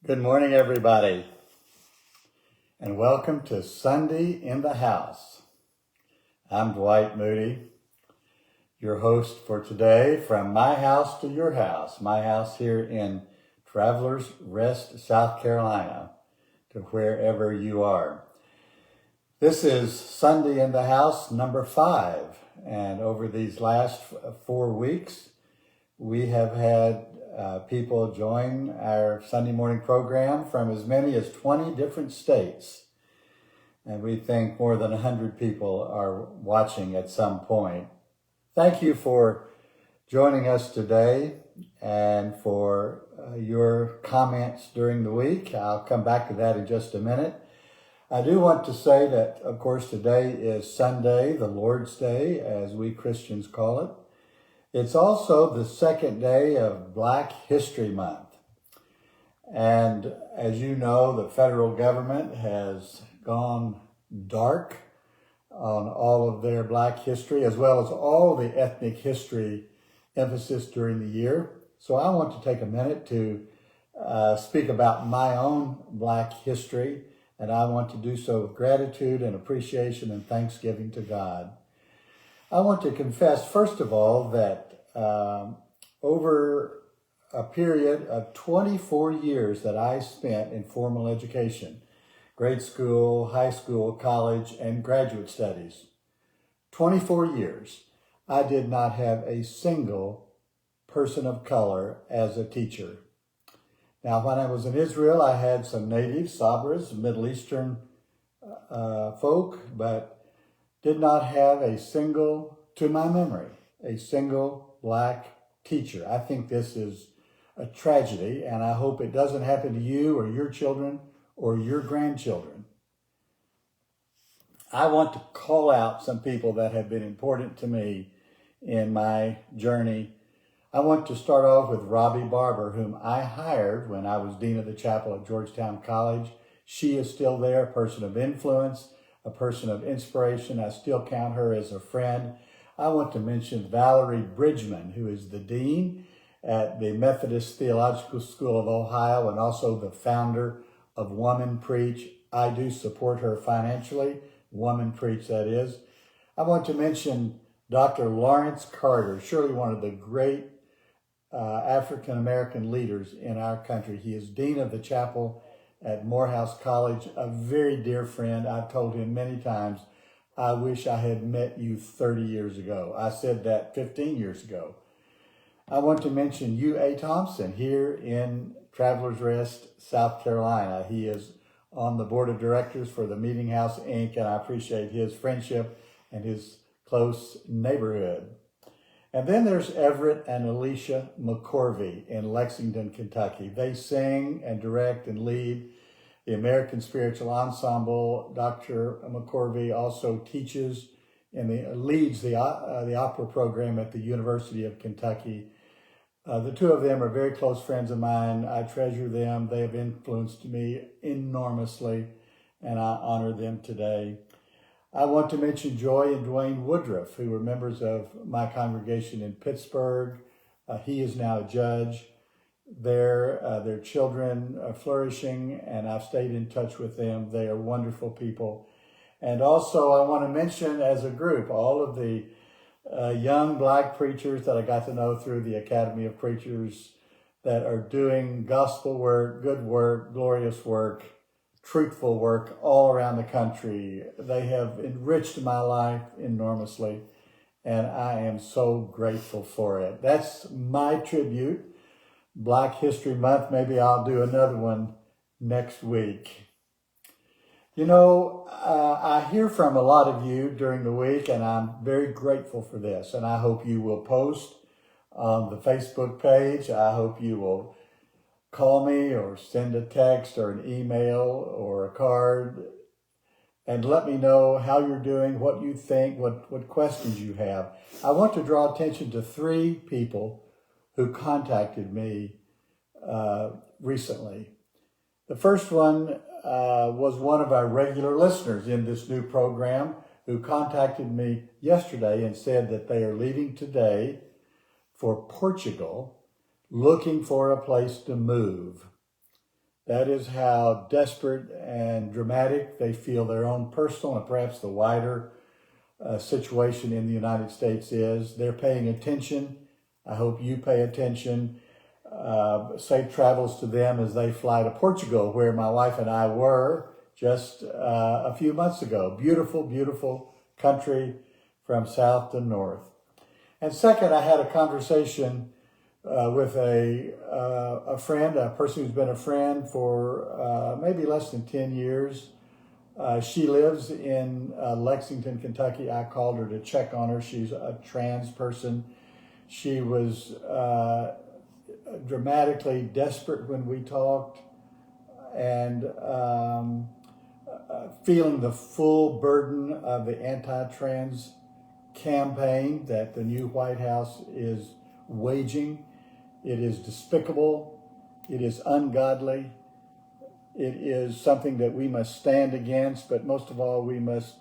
Good morning, everybody, and welcome to Sunday in the House. I'm Dwight Moody, your host for today from my house to your house, my house here in Travelers Rest, South Carolina, to wherever you are. This is Sunday in the House number 5, and over these last 4 weeks, we have had people join our Sunday morning program from as many as 20 different states. And we think more than 100 people are watching at some point. Thank you for joining us today and for your comments during the week. I'll come back to that in just a minute. I do want to say that, of course, today is Sunday, the Lord's Day, as we Christians call it. It's also the second day of Black History Month. And as you know, the federal government has gone dark on all of their Black history, as well as all the ethnic history emphasis during the year. So I want to take a minute to speak about my own Black history, and I want to do so with gratitude and appreciation and thanksgiving to God. I want to confess, first of all, that over a period of 24 years that I spent in formal education, grade school, high school, college, and graduate studies, 24 years, I did not have a single person of color as a teacher. Now, when I was in Israel, I had some natives, Sabras, Middle Eastern folk, but did not have a single, to my memory, a single Black teacher. I think this is a tragedy, and I hope it doesn't happen to you or your children or your grandchildren. I want to call out some people that have been important to me in my journey. I want to start off with Robbie Barber, whom I hired when I was Dean of the Chapel at Georgetown College. She is still there, a person of influence, a person of inspiration. I still count her as a friend. I want to mention Valerie Bridgman, who is the Dean at the Methodist Theological School of Ohio and also the founder of Woman Preach. I do support her financially, Woman Preach that is. I want to mention Dr. Lawrence Carter, surely one of the great African-American leaders in our country. He is Dean of the Chapel at Morehouse College, a very dear friend. I've told him many times, I wish I had met you 30 years ago. I said that 15 years ago. I want to mention U.A. Thompson here in Travelers Rest, South Carolina. He is on the board of directors for the Meeting House, Inc., and I appreciate his friendship and his close neighborhood. And then there's Everett and Alicia McCorvey in Lexington, Kentucky. They sing and direct and lead the American Spiritual Ensemble. Dr. McCorvey also teaches and leads the opera program at the University of Kentucky. The two of them are very close friends of mine. I treasure them. They have influenced me enormously, and I honor them today. I want to mention Joy and Dwayne Woodruff, who were members of my congregation in Pittsburgh. He is now a judge. Their children are flourishing, and I've stayed in touch with them. They are wonderful people. And also I want to mention as a group, all of the young Black preachers that I got to know through the Academy of Preachers that are doing gospel work, good work, glorious work, truthful work all around the country. They have enriched my life enormously, and I am so grateful for it. That's my tribute. Black History Month. Maybe I'll do another one next week. You know, I hear from a lot of you during the week, and I'm very grateful for this. And I hope you will post on the Facebook page. I hope you will call me or send a text or an email or a card and let me know how you're doing, what you think, what questions you have. I want to draw attention to 3 people who contacted me recently. The first one was one of our regular listeners in this new program who contacted me yesterday and said that they are leaving today for Portugal looking for a place to move. That is how desperate and dramatic they feel their own personal and perhaps the wider situation in the United States is. They're paying attention. I hope you pay attention. Safe travels to them as they fly to Portugal, where my wife and I were just a few months ago. Beautiful, beautiful country from south to north. And second, I had a conversation with a friend, a person who's been a friend for maybe less than 10 years. She lives in Lexington, Kentucky. I called her to check on her. She's a trans person. She was dramatically desperate when we talked, and feeling the full burden of the anti-trans campaign that the new White House is waging. It is despicable. It is ungodly. It is something that we must stand against, but most of all, we must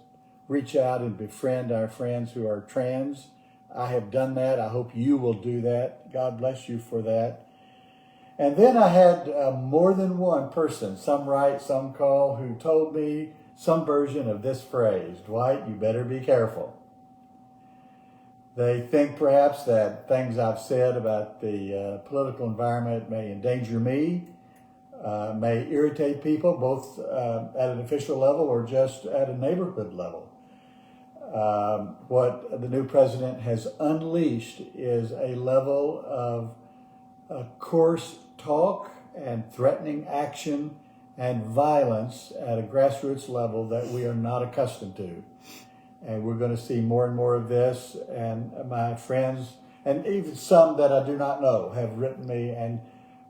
reach out and befriend our friends who are trans. I have done that. I hope you will do that. God bless you for that. And then I had more than one person, some write, some call, who told me some version of this phrase: Dwight, you better be careful. They think perhaps that things I've said about the political environment may endanger me, may irritate people, both at an official level or just at a neighborhood level. What the new president has unleashed is a level of coarse talk and threatening action and violence at a grassroots level that we are not accustomed to. And we're going to see more and more of this. And my friends, and even some that I do not know, have written me and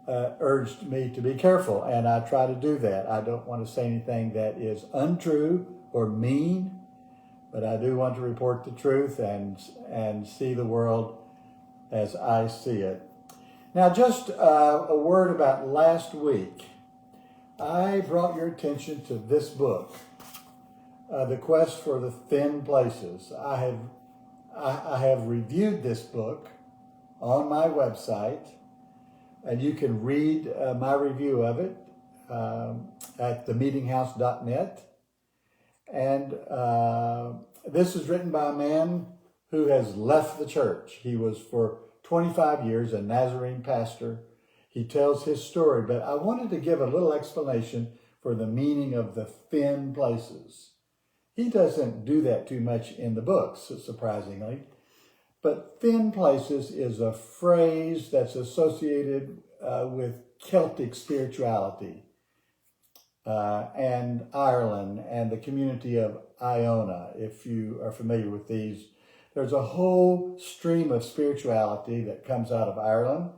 urged me to be careful. And I try to do that. I don't want to say anything that is untrue or mean, but I do want to report the truth and see the world as I see it. Now, just a word about last week. I brought your attention to this book, The Quest for the Thin Places. I have reviewed this book on my website, and you can read my review of it at themeetinghouse.net. And this is written by a man who has left the church. He was for 25 years a Nazarene pastor. He tells his story, but I wanted to give a little explanation for the meaning of the thin places. He doesn't do that too much in the books, surprisingly. But thin places is a phrase that's associated with Celtic spirituality and Ireland and the community of Iona, if you are familiar with these. There's a whole stream of spirituality that comes out of Ireland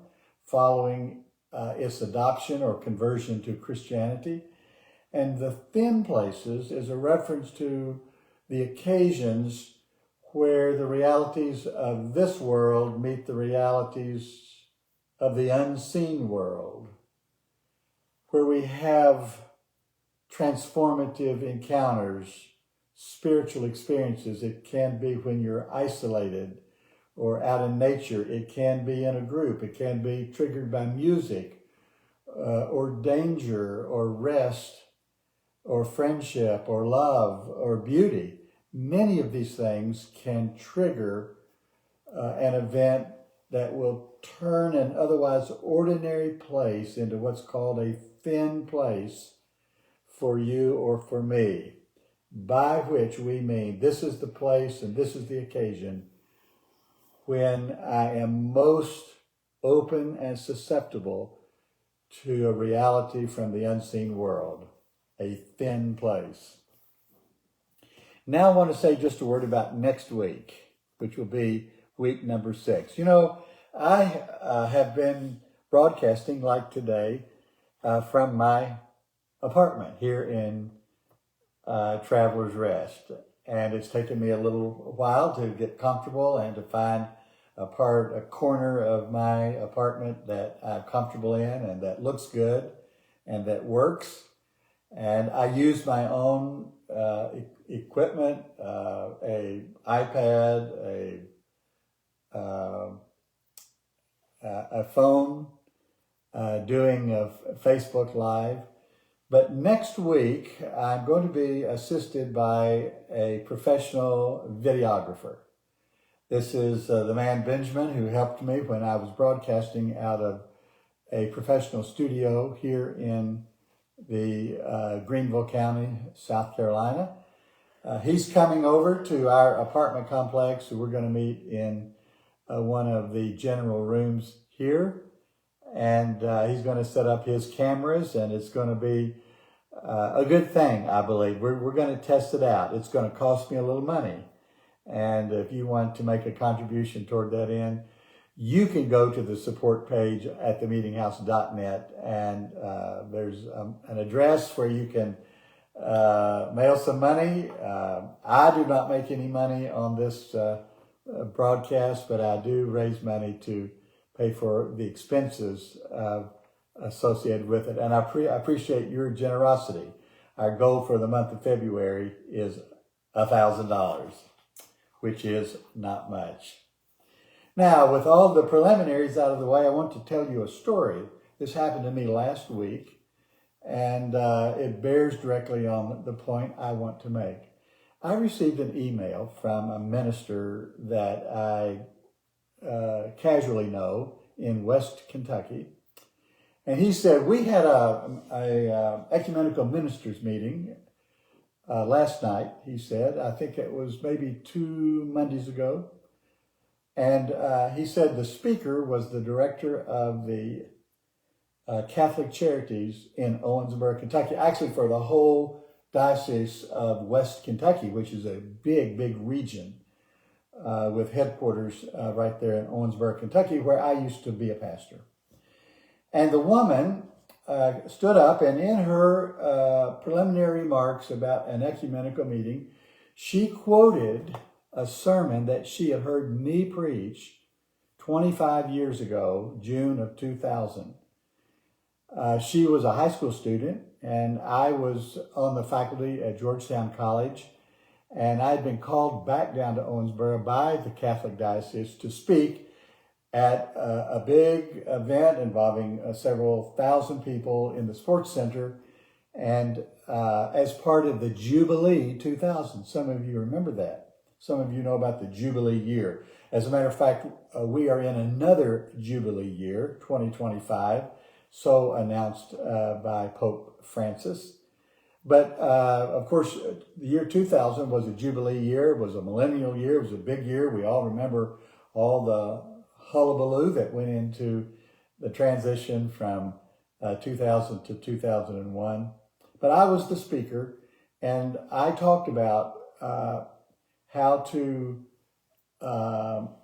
following its adoption or conversion to Christianity. And the thin places is a reference to the occasions where the realities of this world meet the realities of the unseen world, where we have transformative encounters, spiritual experiences. It can be when you're isolated or out in nature. It can be in a group. It can be triggered by music or danger or rest or friendship or love or beauty. Many of these things can trigger an event that will turn an otherwise ordinary place into what's called a thin place for you or for me, by which we mean this is the place and this is the occasion when I am most open and susceptible to a reality from the unseen world, a thin place. Now I want to say just a word about next week, which will be week number 6. You know, I have been broadcasting like today from my apartment here in Traveler's Rest. And it's taken me a little while to get comfortable and to find a corner of my apartment that I'm comfortable in and that looks good and that works. And I use my own equipment, a iPad, a phone, doing a Facebook Live. But next week, I'm going to be assisted by a professional videographer. This is the man Benjamin who helped me when I was broadcasting out of a professional studio here in the Greenville County, South Carolina. He's coming over to our apartment complex, so we're going to meet in one of the general rooms here. And he's going to set up his cameras, and it's going to be a good thing, I believe. We're going to test it out. It's going to cost me a little money. And if you want to make a contribution toward that end, you can go to the support page at themeetinghouse.net, and there's an address where you can mail some money. I do not make any money on this broadcast, but I do raise money to pay for the expenses associated with it. And I appreciate your generosity. Our goal for the month of February is $1,000, which is not much. Now, with all the preliminaries out of the way, I want to tell you a story. This happened to me last week, and it bears directly on the point I want to make. I received an email from a minister that I casually know in West Kentucky. And he said, we had a ecumenical ministers meeting last night, he said. I think it was maybe 2 Mondays ago. And he said the speaker was the director of the Catholic Charities in Owensboro, Kentucky, actually for the whole Diocese of West Kentucky, which is a big, big region with headquarters right there in Owensboro, Kentucky, where I used to be a pastor. And the woman stood up, and in her preliminary remarks about an ecumenical meeting, she quoted a sermon that she had heard me preach 25 years ago, June of 2000. She was a high school student, and I was on the faculty at Georgetown College, and I had been called back down to Owensboro by the Catholic Diocese to speak at a big event involving several thousand people in the sports center, and as part of the Jubilee 2000. Some of you remember that. Some of you know about the Jubilee year. As a matter of fact, we are in another Jubilee year, 2025, so announced by Pope Francis. But of course, the year 2000 was a Jubilee year, it was a millennial year, it was a big year. We all remember all the hullabaloo that went into the transition from 2000 to 2001. But I was the speaker, and I talked about how to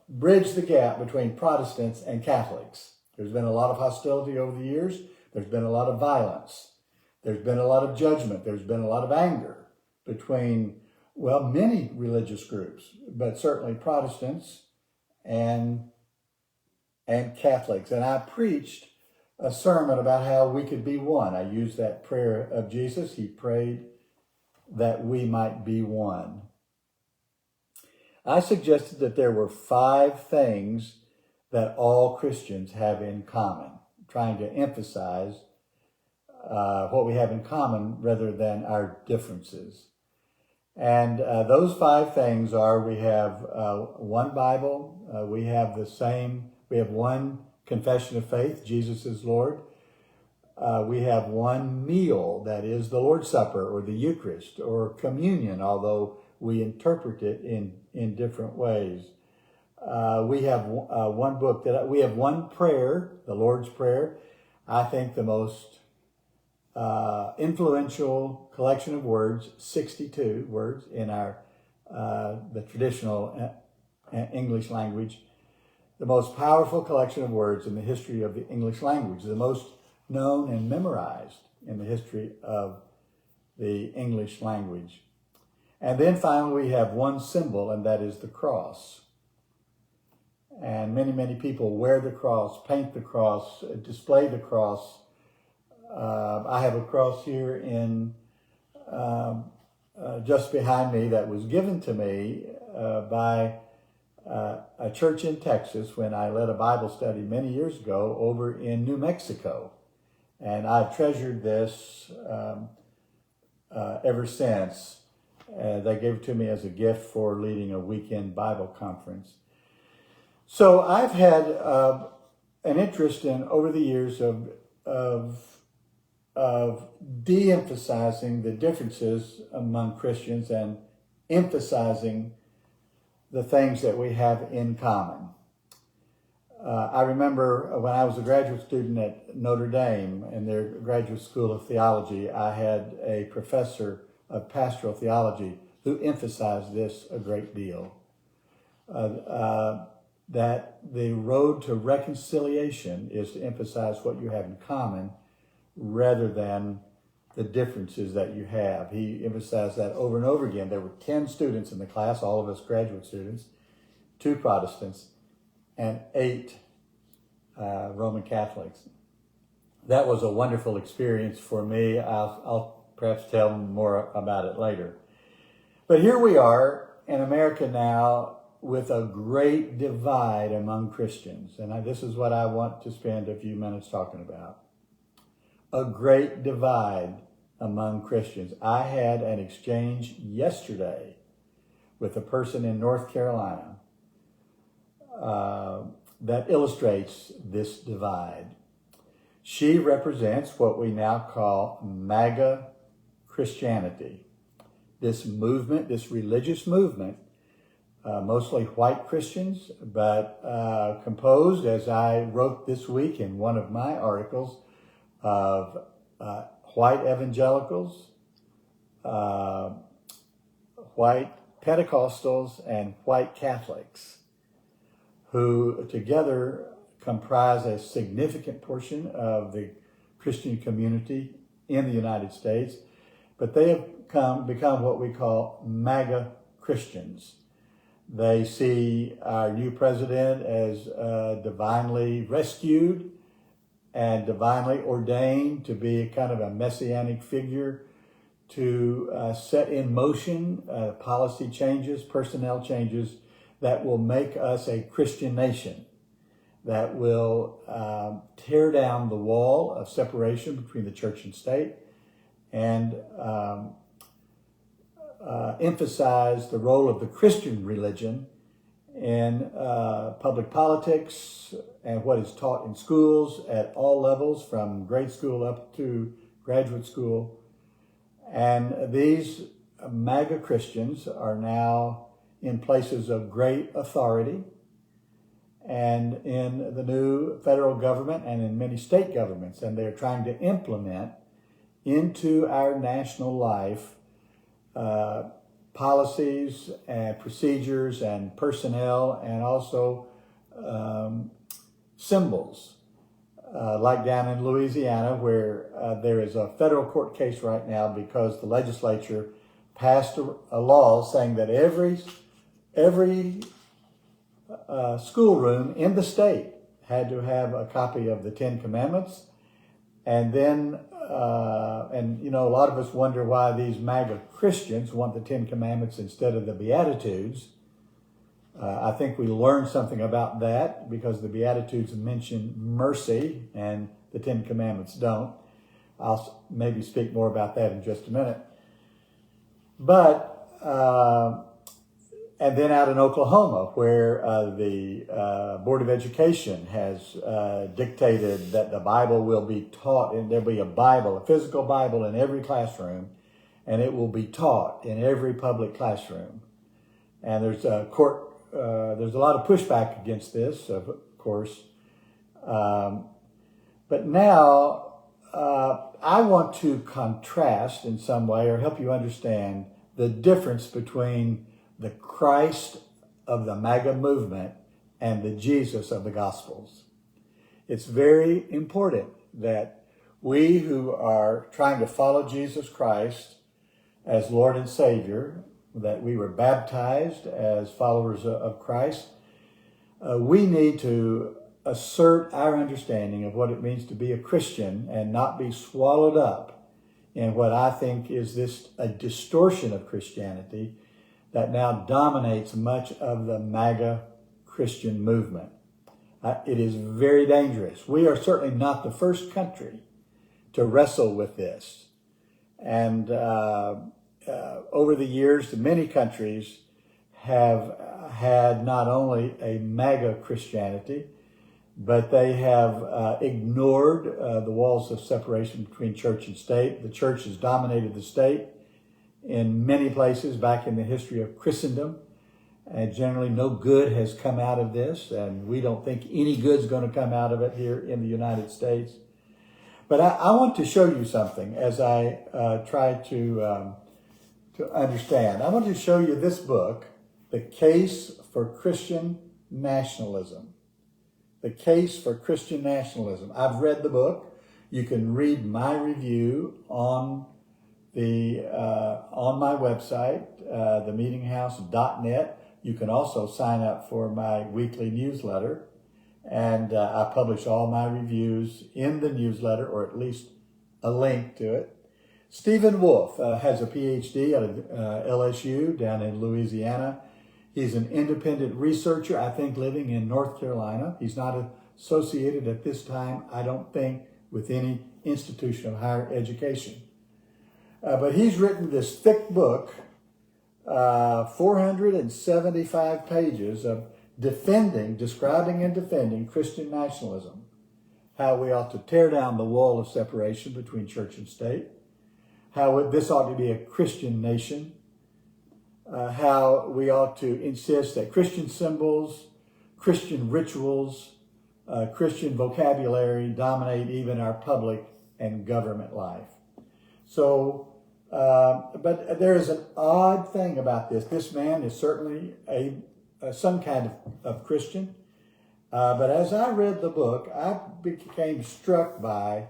bridge the gap between Protestants and Catholics. There's been a lot of hostility over the years. There's been a lot of violence. There's been a lot of judgment. There's been a lot of anger between, well, many religious groups, but certainly Protestants and Catholics. And I preached a sermon about how we could be one. I used that prayer of Jesus. He prayed that we might be one. I suggested that there were 5 things that all Christians have in common, trying to emphasize what we have in common rather than our differences. And those 5 things are: we have one Bible, we have one confession of faith, Jesus is Lord. We have one meal, that is the Lord's Supper or the Eucharist or communion, although we interpret it in different ways. We have one book, we have one prayer, the Lord's Prayer. I think the most influential collection of words, 62 words in our the traditional English language, the most powerful collection of words in the history of the English language, the most known and memorized in the history of the English language. And then finally, we have one symbol, and that is the cross. And many, many people wear the cross, paint the cross, display the cross. I have a cross here in just behind me that was given to me by a church in Texas when I led a Bible study many years ago over in New Mexico. And I've treasured this ever since. They gave it to me as a gift for leading a weekend Bible conference. So I've had an interest in, over the years, of de-emphasizing the differences among Christians and emphasizing the things that we have in common. I remember when I was a graduate student at Notre Dame in their graduate school of theology, I had a professor of pastoral theology who emphasized this a great deal. That the road to reconciliation is to emphasize what you have in common rather than the differences that you have. He emphasized that over and over again. There were 10 students in the class, all of us graduate students, 2 Protestants, and 8 Roman Catholics. That was a wonderful experience for me. I'll perhaps tell more about it later. But here we are in America now with a great divide among Christians. And this is what I want to spend a few minutes talking about. A great divide among Christians. I had an exchange yesterday with a person in North Carolina that illustrates this divide. She represents what we now call MAGA Christianity. This movement, this religious movement, mostly white Christians, but composed, as I wrote this week in one of my articles, of white evangelicals, white Pentecostals, and white Catholics, who together comprise a significant portion of the Christian community in the United States, but they have become what we call MAGA Christians. They see our new president as divinely rescued and divinely ordained to be kind of a messianic figure to set in motion policy changes, personnel changes that will make us a Christian nation, that will tear down the wall of separation between the church and state and emphasize the role of the Christian religion in public politics and what is taught in schools at all levels, from grade school up to graduate school. And these MAGA Christians are now in places of great authority and in the new federal government and in many state governments. And they're trying to implement into our national life policies and procedures and personnel and also symbols. Like down in Louisiana, where there is a federal court case right now because the legislature passed a law saying that every schoolroom in the state had to have a copy of the 10 Commandments. And then, a lot of us wonder why these MAGA Christians want the 10 Commandments instead of the Beatitudes. I think we learned something about that because the Beatitudes mention mercy and the 10 Commandments don't. I'll maybe speak more about that in just a minute. But, and then out in Oklahoma, where the Board of Education has dictated that the Bible will be taught, and there'll be a physical Bible in every classroom, and it will be taught in every public classroom. And there's a lot of pushback against this, of course. But now I want to contrast in some way or help you understand the difference between the Christ of the MAGA movement and the Jesus of the Gospels. It's very important that we who are trying to follow Jesus Christ as Lord and Savior, that we were baptized as followers of Christ, we need to assert our understanding of what it means to be a Christian and not be swallowed up in what I think is a distortion of Christianity that now dominates much of the MAGA Christian movement. It is very dangerous. We are certainly not the first country to wrestle with this. And over the years, many countries have had not only a MAGA Christianity, but they have ignored the walls of separation between church and state. The church has dominated the state in many places back in the history of Christendom. And generally no good has come out of this, and we don't think any good's going to come out of it here in the United States. But I want to show you something as I try to understand. I want to show you this book, The Case for Christian Nationalism. The Case for Christian Nationalism. I've read the book. You can read my review on my website, themeetinghouse.net. You can also sign up for my weekly newsletter, and I publish all my reviews in the newsletter, or at least a link to it. Stephen Wolfe has a PhD at LSU down in Louisiana. He's an independent researcher, I think, living in North Carolina. He's not associated at this time, I don't think, with any institution of higher education. But he's written this thick book, 475 pages of describing and defending Christian nationalism, how we ought to tear down the wall of separation between church and state, how this ought to be a Christian nation, how we ought to insist that Christian symbols, Christian rituals, Christian vocabulary dominate even our public and government life. So, but there is an odd thing about this. This man is certainly some kind of Christian. But as I read the book, I became struck by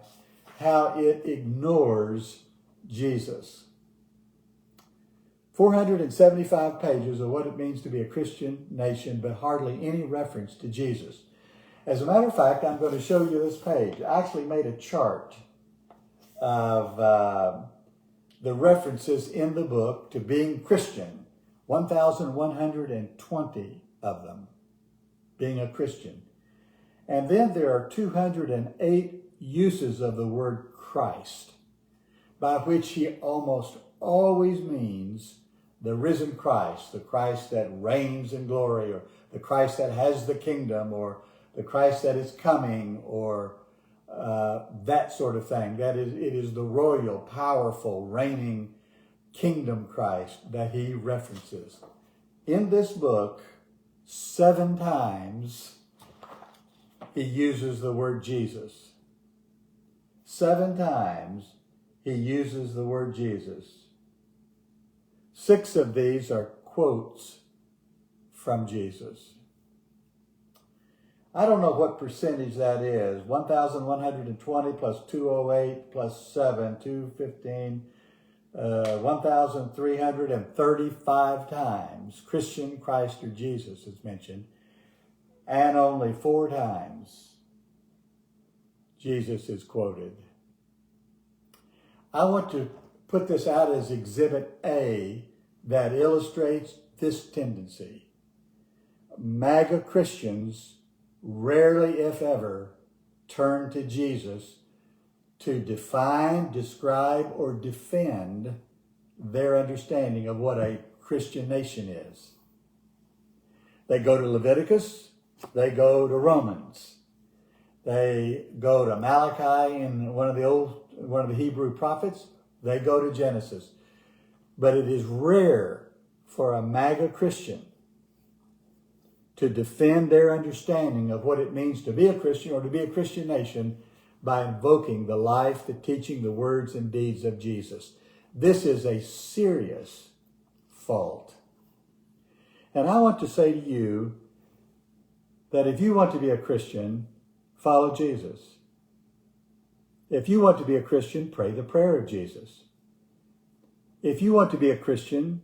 how it ignores Jesus. 475 pages of what it means to be a Christian nation, but hardly any reference to Jesus. As a matter of fact, I'm going to show you this page. I actually made a chart of the references in the book to being Christian, 1,120 of them, being a Christian. And then there are 208 uses of the word Christ, by which he almost always means the risen Christ, the Christ that reigns in glory, or the Christ that has the kingdom, or the Christ that is coming, or that sort of thing. That is, it is the royal, powerful, reigning kingdom Christ that he references. In this book, 7 times he uses the word Jesus. 7 times he uses the word Jesus. 6 of these are quotes from Jesus. I don't know what percentage that is. 1,120 plus 208 plus 7, 215, 1,335 times Christian, Christ, or Jesus is mentioned, and only 4 times Jesus is quoted. I want to put this out as Exhibit A that illustrates this tendency. MAGA Christians rarely, if ever, turn to Jesus to define, describe, or defend their understanding of what a Christian nation is. They go to Leviticus, they go to Romans, they go to Malachi in one of the Hebrew prophets, they go to Genesis. But it is rare for a MAGA Christian to defend their understanding of what it means to be a Christian or to be a Christian nation by invoking the life, the teaching, the words, and deeds of Jesus. This is a serious fault. And I want to say to you that if you want to be a Christian, follow Jesus. If you want to be a Christian, pray the prayer of Jesus. If you want to be a Christian,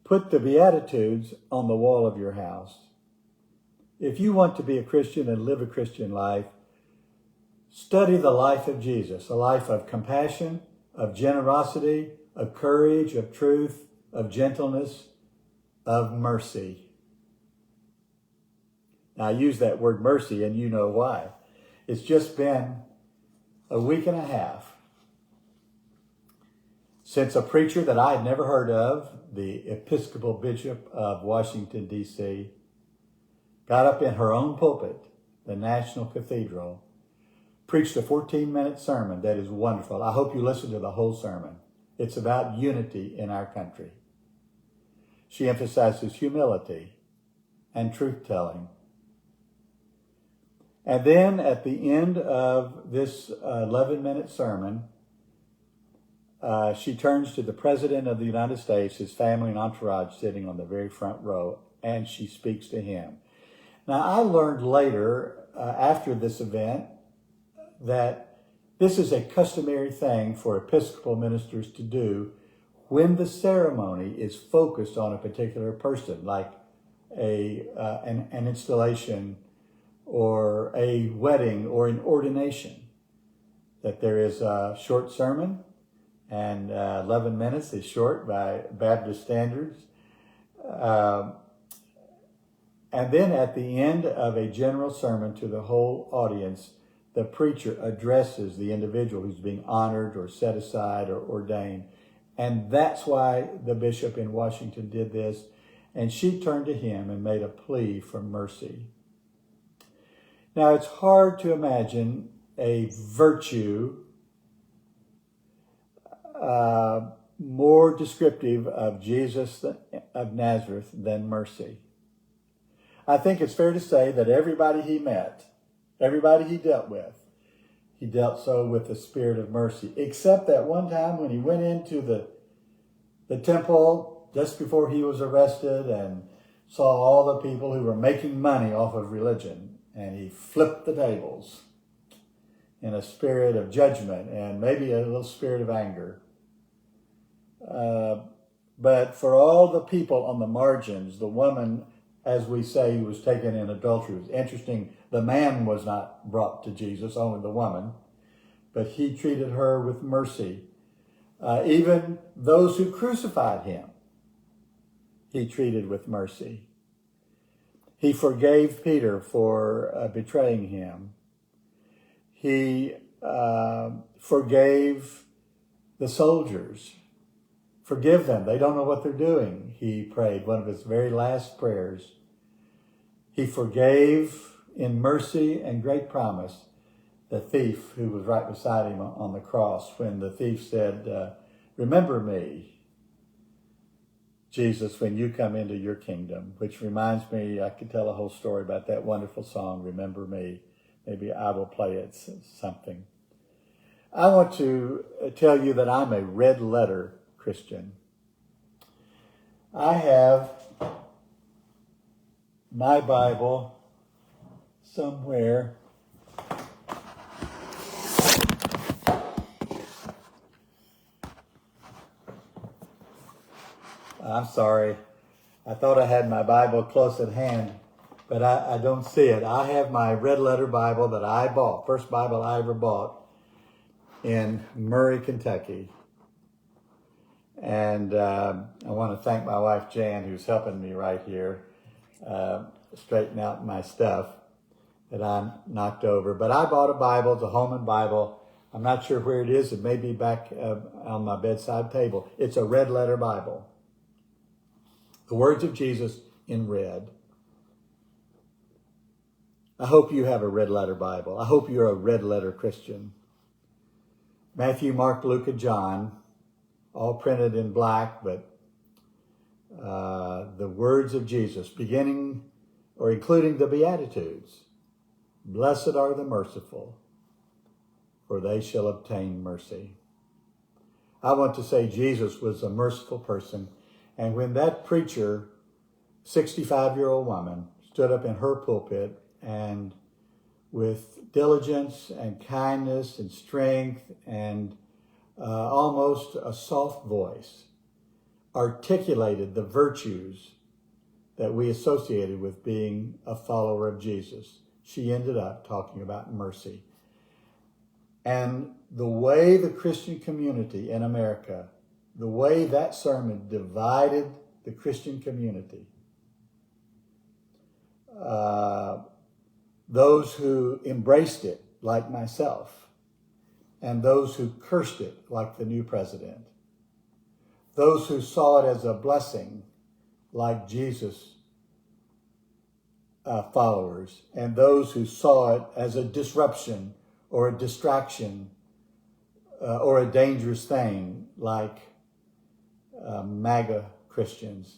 put the Beatitudes on the wall of your house. If you want to be a Christian and live a Christian life, study the life of Jesus, a life of compassion, of generosity, of courage, of truth, of gentleness, of mercy. Now, I use that word mercy, and you know why. It's just been a week and a half since a preacher that I had never heard of, the Episcopal Bishop of Washington, D.C., got up in her own pulpit, the National Cathedral, preached a 14-minute sermon that is wonderful. I hope you listen to the whole sermon. It's about unity in our country. She emphasizes humility and truth-telling. And then at the end of this 11-minute sermon, she turns to the President of the United States, his family and entourage sitting on the very front row, and she speaks to him. Now, I learned later, after this event, that this is a customary thing for Episcopal ministers to do when the ceremony is focused on a particular person, like an installation or a wedding or an ordination, that there is a short sermon, and 11 minutes is short by Baptist standards. And then at the end of a general sermon to the whole audience, the preacher addresses the individual who's being honored or set aside or ordained. And that's why the bishop in Washington did this. And she turned to him and made a plea for mercy. Now, it's hard to imagine a virtue more descriptive of Jesus of Nazareth than mercy. I think it's fair to say that everybody he met, everybody he dealt with, he dealt so with the spirit of mercy, except that one time when he went into the temple just before he was arrested and saw all the people who were making money off of religion, and he flipped the tables in a spirit of judgment and maybe a little spirit of anger. But for all the people on the margins, the woman, as we say, who was taken in adultery, it was interesting. The man was not brought to Jesus, only the woman, but he treated her with mercy. Even those who crucified him, he treated with mercy. He forgave Peter for betraying him. He forgave the soldiers. Forgive them. They don't know what they're doing, he prayed, one of his very last prayers. He forgave in mercy and great promise the thief who was right beside him on the cross when the thief said, remember me, Jesus, when you come into your kingdom, which reminds me, I could tell a whole story about that wonderful song, Remember Me. Maybe I will play it something. I want to tell you that I'm a red letter Christian. I have my Bible somewhere. I'm sorry. I thought I had my Bible close at hand, but I don't see it. I have my red letter Bible that I bought, first Bible I ever bought in Murray, Kentucky. And I want to thank my wife, Jan, who's helping me right here straighten out my stuff that I knocked over. But I bought a Bible. It's a Holman Bible. I'm not sure where it is. It may be back on my bedside table. It's a red letter Bible. The words of Jesus in red. I hope you have a red letter Bible. I hope you're a red letter Christian. Matthew, Mark, Luke, and John, all printed in black, but the words of Jesus, beginning or including the Beatitudes. Blessed are the merciful, for they shall obtain mercy. I want to say Jesus was a merciful person. And when that preacher, 65-year-old woman, stood up in her pulpit and with diligence and kindness and strength and almost a soft voice, articulated the virtues that we associated with being a follower of Jesus, she ended up talking about mercy. And the way the Christian community in America, the way that sermon divided the Christian community, those who embraced it, like myself, and those who cursed it, like the new president, those who saw it as a blessing, like Jesus followers, and those who saw it as a disruption or a distraction or a dangerous thing, like MAGA Christians.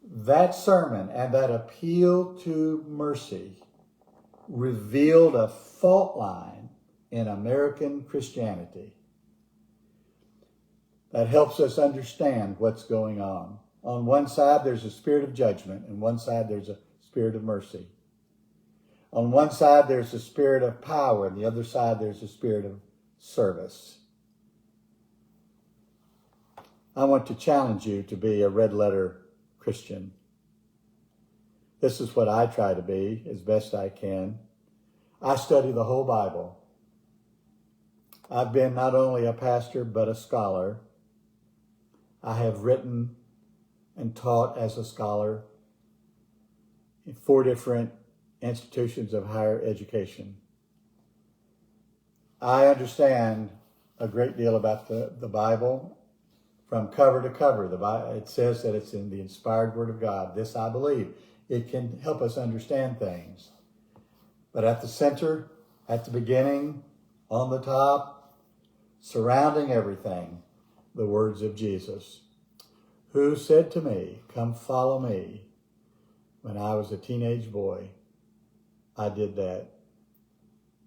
That sermon and that appeal to mercy revealed a fault line in American Christianity that helps us understand what's going on. On one side, there's a spirit of judgment, and one side, there's a spirit of mercy. On one side, there's a spirit of power, and the other side, there's a spirit of service. I want to challenge you to be a red-letter Christian. This is what I try to be as best I can. I study the whole Bible. I've been not only a pastor, but a scholar. I have written and taught as a scholar in 4 different institutions of higher education. I understand a great deal about the Bible from cover to cover. It says that it's in the inspired Word of God. This I believe. It can help us understand things. But at the center, at the beginning, on the top, surrounding everything, the words of Jesus, who said to me, "Come follow me." When I was a teenage boy, I did that.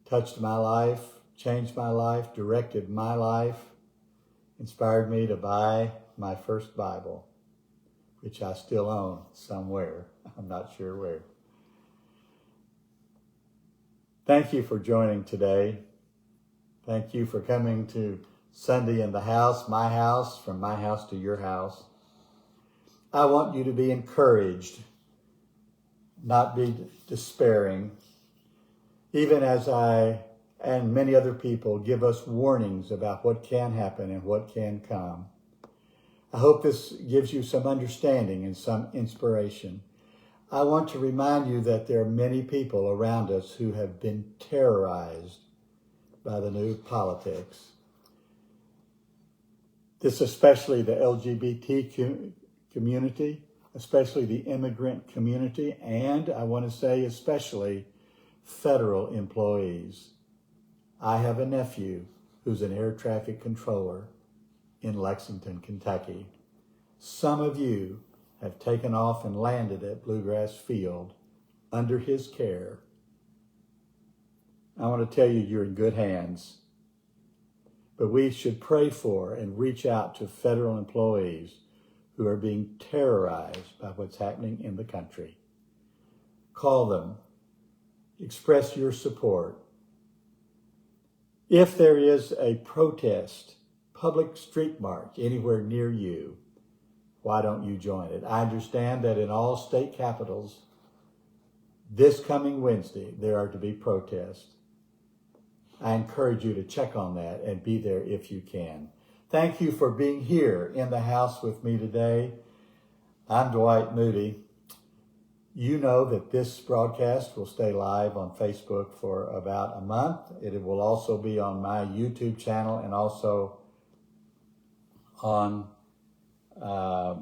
Touched my life, changed my life, directed my life, inspired me to buy my first Bible, which I still own somewhere. I'm not sure where. Thank you for joining today. Thank you for coming to Sunday in the house, my house, from my house to your house. I want you to be encouraged, not be despairing, even as I and many other people give us warnings about what can happen and what can come. I hope this gives you some understanding and some inspiration. I want to remind you that there are many people around us who have been terrorized by the new politics. This especially the LGBT community, especially the immigrant community, and I want to say especially federal employees. I have a nephew who's an air traffic controller in Lexington, Kentucky. Some of you have taken off and landed at Bluegrass Field under his care. I want to tell you, you're in good hands. But we should pray for and reach out to federal employees who are being terrorized by what's happening in the country. Call them. Express your support. If there is a protest, public street march anywhere near you, why don't you join it? I understand that in all state capitals, this coming Wednesday, there are to be protests. I encourage you to check on that and be there if you can. Thank you for being here in the house with me today. I'm Dwight Moody. You know that this broadcast will stay live on Facebook for about a month. It will also be on my YouTube channel and also on my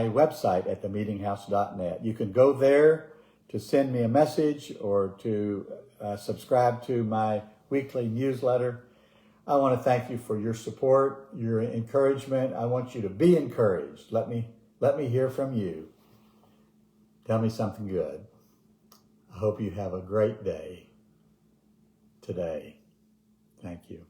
website at themeetinghouse.net. You can go there to send me a message or to subscribe to my weekly newsletter. I want to thank you for your support, your encouragement. I want you to be encouraged. Let me hear from you. Tell me something good. I hope you have a great day today. Thank you.